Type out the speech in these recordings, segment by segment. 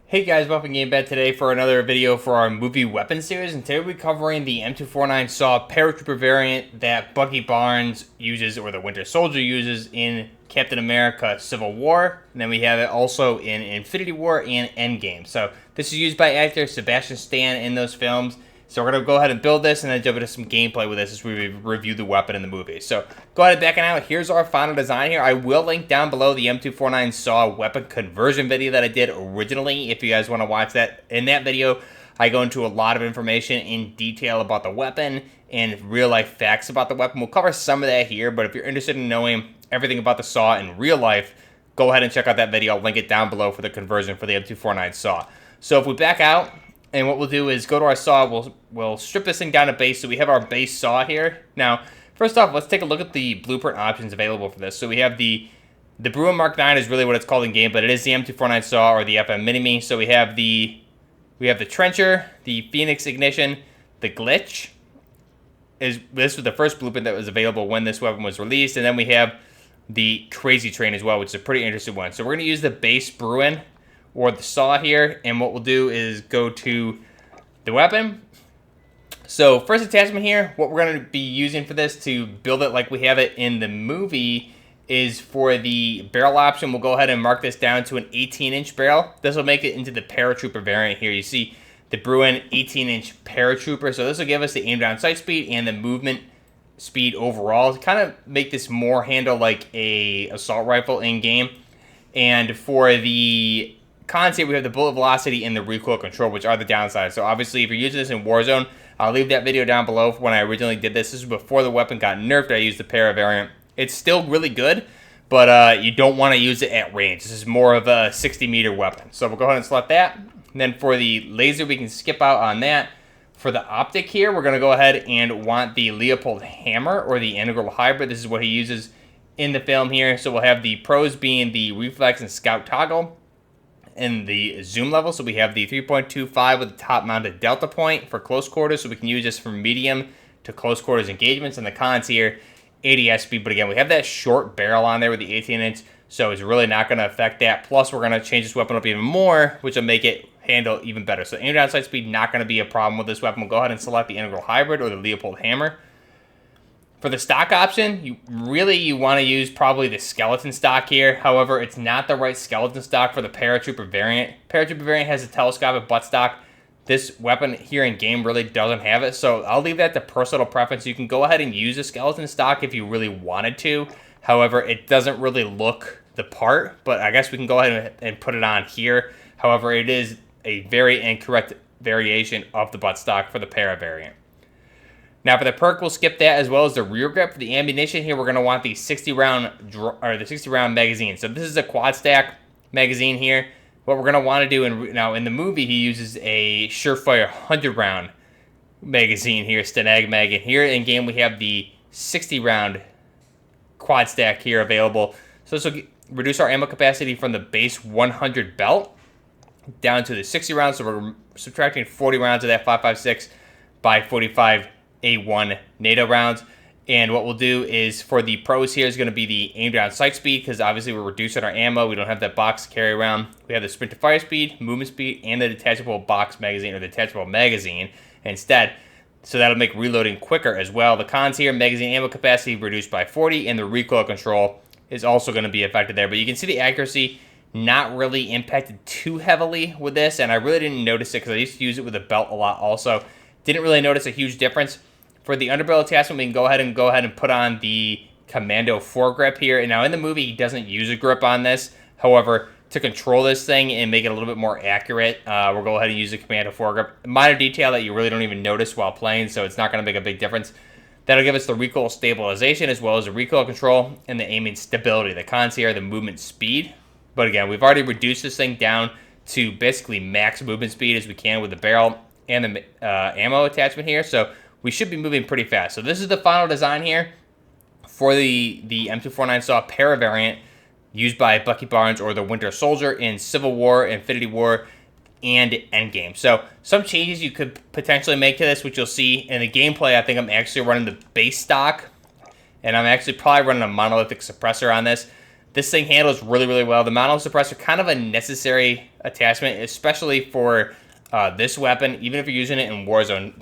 Hey guys, welcome to Game Bed today for another video for our movie weapon series, and today we'll be covering the M249 SAW Paratrooper variant that Bucky Barnes uses, or the Winter Soldier uses, in Captain America Civil War, and then we have it also in Infinity War and Endgame. So this is used by actor Sebastian Stan in those films. So we're going to go ahead and build this and then jump into some gameplay with this as we review the weapon in the movie. So go ahead and back it out. Here's our final design here. I will link down below the M249 SAW weapon conversion video that I did originally if you guys want to watch that. In that video, I go into a lot of information in detail about the weapon and real life facts about the weapon. We'll cover some of that here, but if you're interested in knowing everything about the SAW in real life, go ahead and check out that video. I'll link it down below for the conversion for the M249 SAW. So if we back out, and what we'll do is go to our SAW, we'll strip this thing down to base, so we have our base SAW here. Now, first off, let's take a look at the blueprint options available for this. So we have the Bruen MK9 is really what it's called in game, but it is the M249 SAW or the FM Mini-Me. So we have the trencher, the Phoenix ignition, the glitch. This was the first blueprint that was available when this weapon was released, and then we have the crazy train as well, which is a pretty interesting one. So we're going to use the base Bruen or the SAW here, and what we'll do is go to the weapon. So first attachment here, what we're going to be using for this to build it like we have it in the movie is for the barrel option. We'll go ahead and mark this down to an 18-inch barrel. This will make it into the Paratrooper variant here. You see the Bruen 18-inch Paratrooper. So this will give us the aim down sight speed and the movement speed overall to kind of make this more handle like a assault rifle in game. And for the cons here, we have the bullet velocity and the recoil control, which are the downsides. So obviously, if you're using this in Warzone, I'll leave that video down below when I originally did this. This is before the weapon got nerfed. I used the Para variant. It's still really good, but you don't want to use it at range. This is more of a 60-meter weapon. So we'll go ahead and select that. And then for the laser, we can skip out on that. For the optic here, we're going to go ahead and want the Leopold hammer or the integral hybrid. This is what he uses in the film here. So we'll have the pros being the reflex and scout toggle and the zoom level. So we have the 3.25 with the top mounted delta point for close quarters, so we can use this for medium to close quarters engagements. And the cons here, ADS speed, but again, we have that short barrel on there with the 18-inch, so it's really not going to affect that. Plus, we're going to change this weapon up even more, which will make it handle even better. So aim down sight speed, not going to be a problem with this weapon. We'll go ahead and select the integral hybrid or the Leopold hammer. For the stock option, you want to use probably the skeleton stock here. However, it's not the right skeleton stock for the Paratrooper variant. Paratrooper variant has a telescopic butt stock. This weapon here in game really doesn't have it, so I'll leave that to personal preference. You can go ahead and use a skeleton stock if you really wanted to. However, it doesn't really look the part, but I guess we can go ahead and put it on here. However, it is a very incorrect variation of the butt stock for the Para variant. Now for the perk, we'll skip that, as well as the rear grip. For the ammunition here, we're going to want the 60-round magazine. So this is a quad stack magazine here. What we're going to want to do, now in the movie, he uses a Surefire 100-round magazine here, Stenag mag. And here in game, we have the 60-round quad stack here available. So this will reduce our ammo capacity from the base 100 belt down to the 60 rounds. So we're subtracting 40 rounds of that 5.56 by 45 A1 NATO rounds. And what we'll do is for the pros here is going to be the aim down sight speed, because obviously we're reducing our ammo. We don't have that box to carry around. We have the sprint to fire speed, movement speed, and the detachable box magazine or the detachable magazine instead. So that'll make reloading quicker as well. The cons here, magazine ammo capacity reduced by 40, and the recoil control is also going to be affected there. But you can see the accuracy not really impacted too heavily with this, and I really didn't notice it because I used to use it with a belt a lot also. Didn't really notice a huge difference. For the underbarrel attachment, we can go ahead and put on the Commando foregrip here. And now in the movie, he doesn't use a grip on this. However, to control this thing and make it a little bit more accurate, we'll go ahead and use the Commando foregrip. Minor detail that you really don't even notice while playing, so it's not going to make a big difference. That'll give us the recoil stabilization as well as the recoil control and the aiming stability. The cons here are the movement speed. But again, we've already reduced this thing down to basically max movement speed as we can with the barrel and the ammo attachment here. So we should be moving pretty fast. So this is the final design here for the M249 SAW Para variant used by Bucky Barnes or the Winter Soldier in Civil War, Infinity War, and Endgame. So some changes you could potentially make to this, which you'll see in the gameplay. I think I'm actually running the base stock, and I'm actually probably running a monolithic suppressor on this. this thing handles really, really well. The mono suppressor, kind of a necessary attachment, especially for this weapon, even if you're using it in Warzone,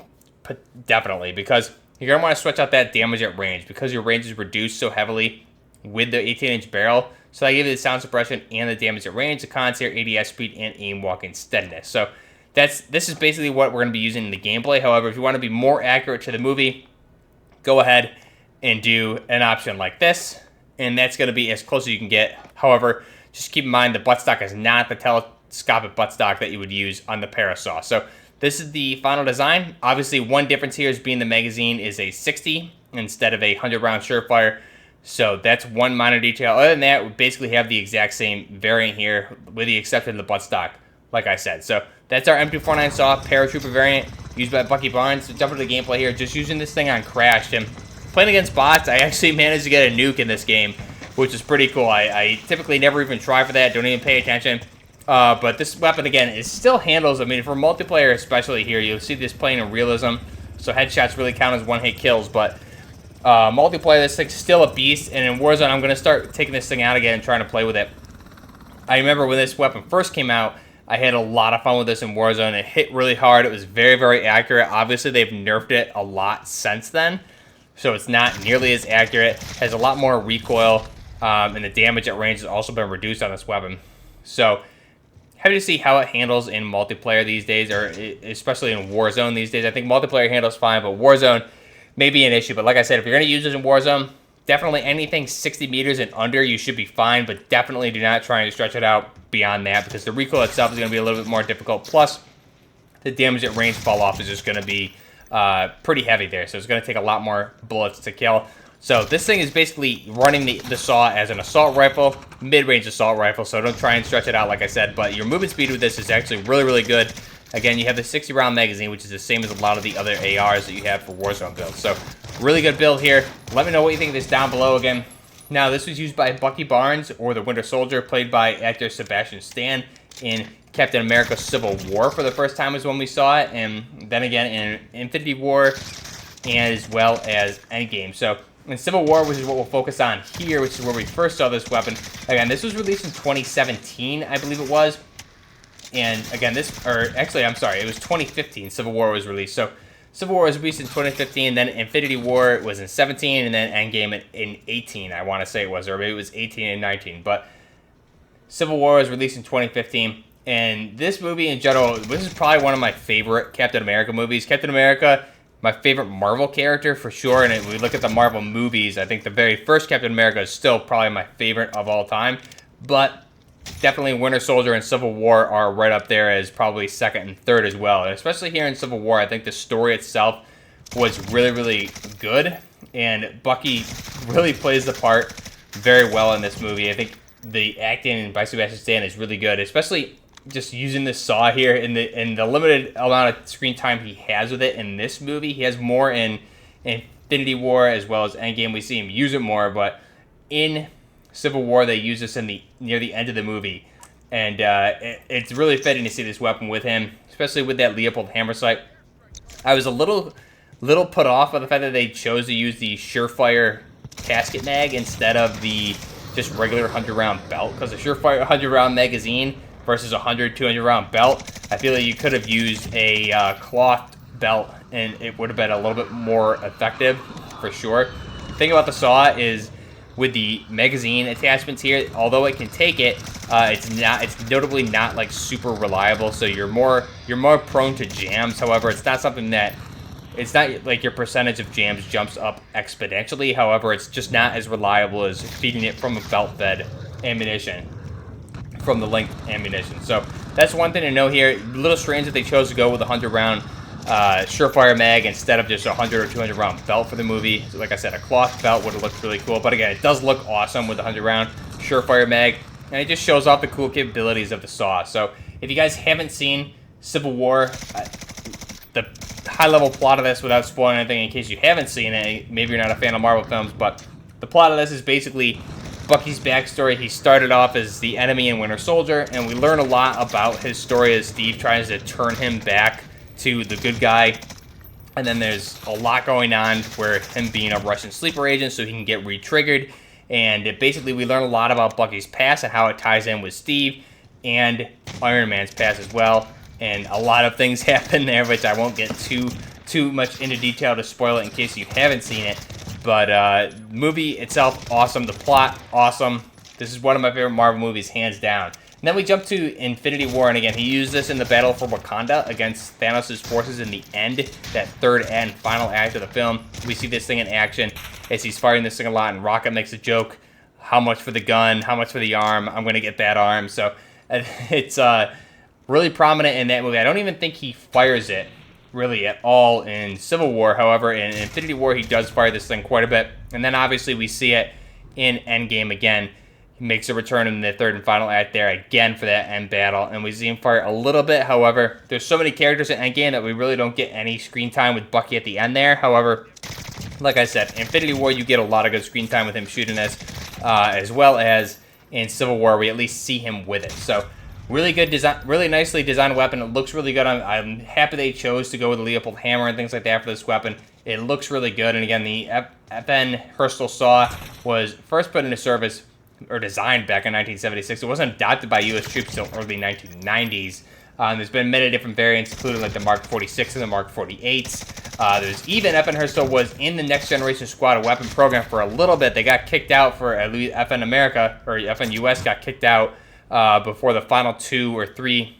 definitely, because you're going to want to switch out that damage at range, because your range is reduced so heavily with the 18-inch barrel. So I give you the sound suppression and the damage at range, the cons here, ADS speed, and aim walking steadiness. So this is basically what we're going to be using in the gameplay. However, if you want to be more accurate to the movie, go ahead and do an option like this, and that's going to be as close as you can get. However, just keep in mind the buttstock is not the telescopic buttstock that you would use on the Parasaw. So this is the final design. Obviously, one difference here is being the magazine is a 60 instead of a 100-round Surefire. So that's one minor detail. Other than that, we basically have the exact same variant here, with the exception of the buttstock, like I said. So that's our M249 SAW Paratrooper variant used by Bucky Barnes. So jump into the gameplay here, just using this thing on Crashed. And playing against bots, I actually managed to get a nuke in this game, which is pretty cool. I typically never even try for that, don't even pay attention. But this weapon, again, it still handles, I mean, for multiplayer especially here, you'll see this playing in realism. So headshots really count as one-hit kills, but multiplayer, this thing's still a beast, and in Warzone, I'm going to start taking this thing out again and trying to play with it. I remember when this weapon first came out, I had a lot of fun with this in Warzone. It hit really hard. It was very, very accurate. Obviously, they've nerfed it a lot since then, so it's not nearly as accurate. It has a lot more recoil, and the damage at range has also been reduced on this weapon. So happy to see how it handles in multiplayer these days, or especially in Warzone these days. I think multiplayer handles fine, but Warzone may be an issue. But like I said, if you're going to use this in Warzone, definitely anything 60 meters and under, you should be fine, but definitely do not try and stretch it out beyond that, because the recoil itself is going to be a little bit more difficult. Plus, the damage at range fall off is just going to be pretty heavy there, so it's going to take a lot more bullets to kill. So this thing is basically running the SAW as an assault rifle, mid-range assault rifle, so don't try and stretch it out like I said, but your movement speed with this is actually really, really good. Again, you have the 60-round magazine, which is the same as a lot of the other ARs that you have for Warzone builds. So, really good build here. Let me know what you think of this down below again. Now, this was used by Bucky Barnes, or the Winter Soldier, played by actor Sebastian Stan in Captain America Civil War for the first time is when we saw it, and then again in Infinity War, and as well as Endgame. So, in Civil War, which is what we'll focus on here, which is where we first saw this weapon. Again, this was released in 2017, I believe it was. And again, it was 2015 Civil War was released. So Civil War was released in 2015, then Infinity War was in 17, and then Endgame in 18, I want to say it was, or maybe it was 18 and 19. But Civil War was released in 2015, and this movie in general, this is probably one of my favorite Captain America movies. Captain America, my favorite Marvel character for sure, and if we look at the Marvel movies, I think the very first Captain America is still probably my favorite of all time. But definitely Winter Soldier and Civil War are right up there as probably second and third as well. And especially here in Civil War, I think the story itself was really, really good. And Bucky really plays the part very well in this movie. I think the acting by Sebastian Stan is really good, especially just using the SAW here in the limited amount of screen time he has with it in this movie. He has more in Infinity War as well as Endgame. We see him use it more, but in Civil War, they use this near the end of the movie, and it's really fitting to see this weapon with him, especially with that Leopold hammer sight. I was a little put off by the fact that they chose to use the Surefire casket mag instead of the just regular 100-round belt, because the Surefire 100-round magazine versus a 200-round belt, I feel like you could have used a cloth belt, and it would have been a little bit more effective for sure. The thing about the SAW is, with the magazine attachments here, although it can take it, it's notably not like super reliable. So you're more prone to jams. However, it's not something that, it's not like your percentage of jams jumps up exponentially. However, it's just not as reliable as feeding it from a belt-fed ammunition, from the linked ammunition. So that's one thing to know here. A little strange that they chose to go with a 100-round Surefire mag instead of just a 100 or 200 round belt for the movie. So like I said, a cloth belt would have looked really cool, but again, it does look awesome with the 100 round Surefire mag, and it just shows off the cool capabilities of the SAW. So if you guys haven't seen Civil War, the high level plot of this, without spoiling anything in case you haven't seen it, maybe you're not a fan of Marvel films, but the plot of this is basically Bucky's backstory. He started off as the enemy in Winter Soldier, and we learn a lot about his story as Steve tries to turn him back to the good guy. And then there's a lot going on where him being a Russian sleeper agent so he can get re-triggered, And basically, we learn a lot about Bucky's past and how it ties in with Steve and Iron Man's past as well. And a lot of things happen there, which I won't get too much into detail to spoil it in case you haven't seen it. But movie itself, awesome. The plot, awesome. This is one of my favorite Marvel movies, hands down. And then we jump to Infinity War, and again, he used this in the battle for Wakanda against Thanos' forces in the end, that third and final act of the film. We see this thing in action as he's firing this thing a lot, and Rocket makes a joke, how much for the gun, how much for the arm, I'm going to get that arm. So it's really prominent in that movie. I don't even think he fires it really at all in Civil War. However, in Infinity War, he does fire this thing quite a bit. And then obviously we see it in Endgame again. He makes a return in the third and final act there again for that end battle, and we see him fire a little bit. However, there's so many characters in Endgame that we really don't get any screen time with Bucky at the end there. However, like I said, Infinity War, you get a lot of good screen time with him shooting this, as well as in Civil War, we at least see him with it. So really good design, really nicely designed weapon. It looks really good. I'm happy they chose to go with the Leopold hammer and things like that for this weapon. It looks really good. And again, the FN Herstal saw was first put into service or designed back in 1976. It wasn't adopted by U.S. troops until early 1990s. There's been many different variants, including like the Mark 46 and the Mark 48s. There's even FN Herstal was in the Next Generation Squad weapon program for a little bit. They got kicked out for at least FN America, or FN US got kicked out before the final 2 or 3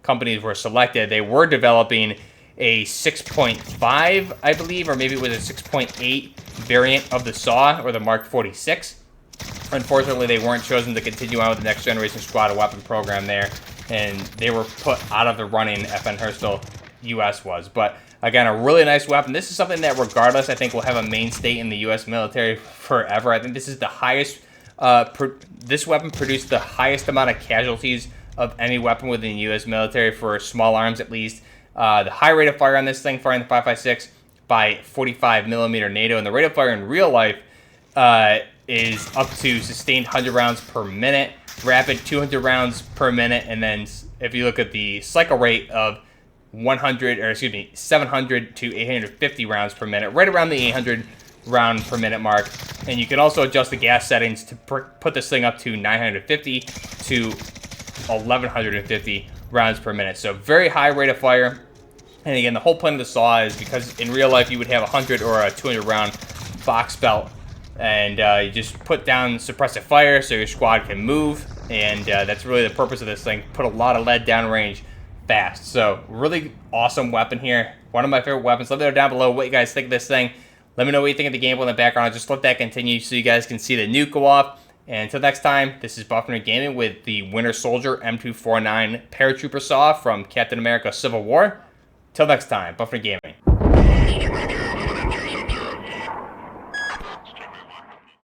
companies were selected. They were developing a 6.5, I believe, or maybe it was a 6.8 variant of the SAW, or the Mark 46. Unfortunately, they weren't chosen to continue on with the Next Generation Squad weapon program there, and they were put out of the running. FN Herstal US was. But again, a really nice weapon. This is something that regardless, I think will have a mainstay in the US military forever. I think this is the highest, this weapon produced the highest amount of casualties of any weapon within the US military for small arms at least. The high rate of fire on this thing, firing the 5.56 by 45mm NATO, and the rate of fire in real life is up to sustained 100 rounds per minute, rapid 200 rounds per minute, and then if you look at the cycle rate of 700 to 850 rounds per minute, right around the 800 round per minute mark. And you can also adjust the gas settings to put this thing up to 950 to 1150 rounds per minute. So very high rate of fire. And again, the whole point of the SAW is because in real life you would have a 100 or a 200 round box belt, and you just put down suppressive fire so your squad can move, and that's really the purpose of this thing. Put a lot of lead downrange fast. So really awesome weapon here. One of my favorite weapons. Let me know down below what you guys think of this thing. Let me know what you think of the gameplay in the background. Just let that continue so you guys can see the nuke go off. And until next time, this is Buffner Gaming with the Winter Soldier M249 Paratrooper SAW from Captain America Civil War. Till next time, Buffner Gaming.